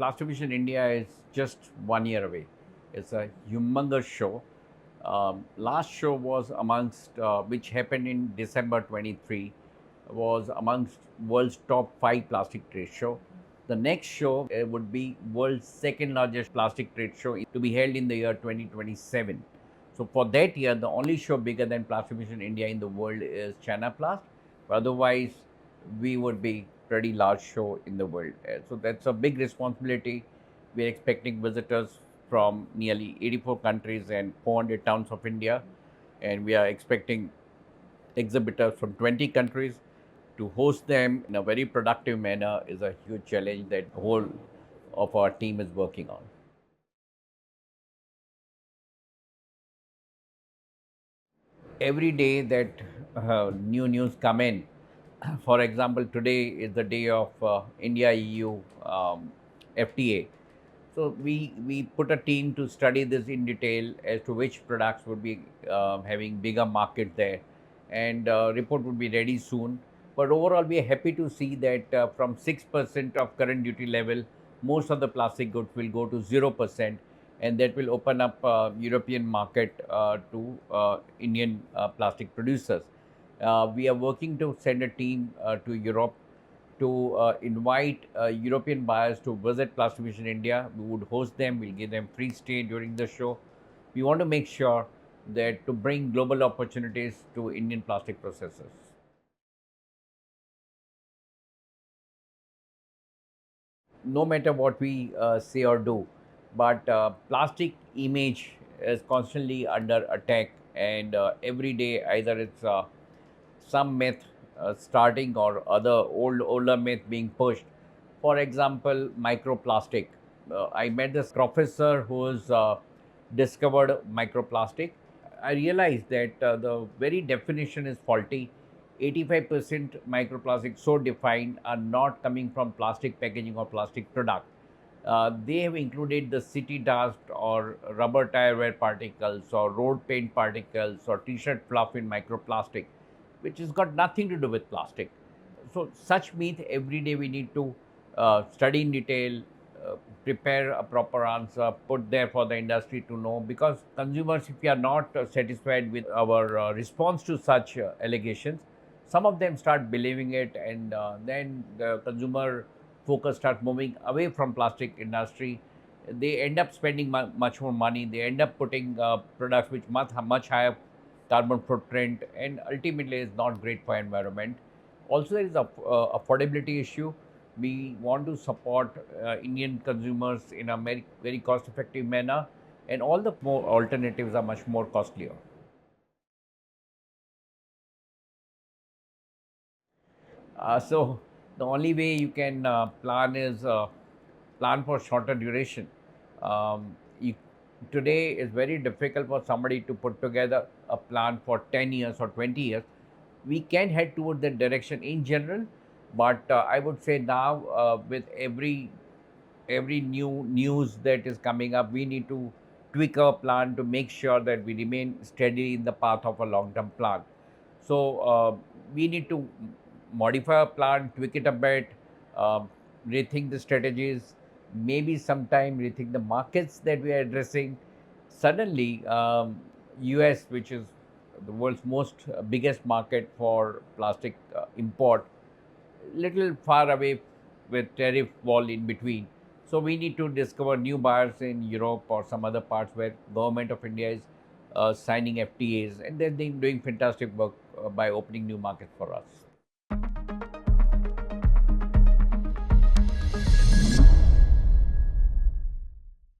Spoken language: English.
Plastivision India is just 1 year away. It's a humongous show. Last show was amongst, which happened in December 23, was amongst world's top 5 plastic trade show. The next show would be world's second largest plastic trade show to be held in the year 2027. So for that year, the only show bigger than Plastivision India in the world is China Plast. Otherwise, we would be pretty large show in the world. So that's a big responsibility. We're expecting visitors from nearly 84 countries and 400 towns of India, and we are expecting exhibitors from 20 countries. To host them in a very productive manner is a huge challenge that the whole of our team is working on. Every day that new news come in, for example, today is the day of India EU FTA. So we put a team to study this in detail as to which products would be having bigger market there, and report would be ready soon. But overall, we are happy to see that from 6% of current duty level, most of the plastic goods will go to 0%, and that will open up European market to Indian plastic producers. We are working to send a team to Europe to invite European buyers to visit Plastivision India. We would host them, we'll give them free stay during the show. We want to make sure that to bring global opportunities to Indian plastic processors. No matter what we say or do, but plastic image is constantly under attack, and every day either it's some myth starting or other older myth being pushed. For example, microplastic. I met this professor who's discovered microplastic. I realized that the very definition is faulty. 85% microplastics so defined are not coming from plastic packaging or plastic product. They have included the city dust or rubber tire wear particles or road paint particles or t-shirt fluff in microplastic, which has got nothing to do with plastic. So such means every day we need to study in detail, prepare a proper answer, put there for the industry to know, because consumers, if we are not satisfied with our response to such allegations, some of them start believing it, and then the consumer focus starts moving away from plastic industry. They end up spending much more money. They end up putting products which much higher carbon footprint, and ultimately is not great for environment. Also, there is a affordability issue. We want to support Indian consumers in a very cost effective manner, and all the more alternatives are much more costlier. So the only way you can plan is plan for shorter duration. You, today is very difficult for somebody to put together a plan for 10 years or 20 years. We can head toward that direction in general, but I would say now with every new news that is coming up, we need to tweak our plan to make sure that we remain steady in the path of a long-term plan. So we need to modify our plan, tweak it a bit, uh, rethink the strategies, maybe sometime rethink the markets that we are addressing. Suddenly, US, which is the world's most biggest market for plastic import, little far away with tariff wall in between. So we need to discover new buyers in Europe or some other parts where government of India is signing FTAs, and they're doing fantastic work by opening new markets for us.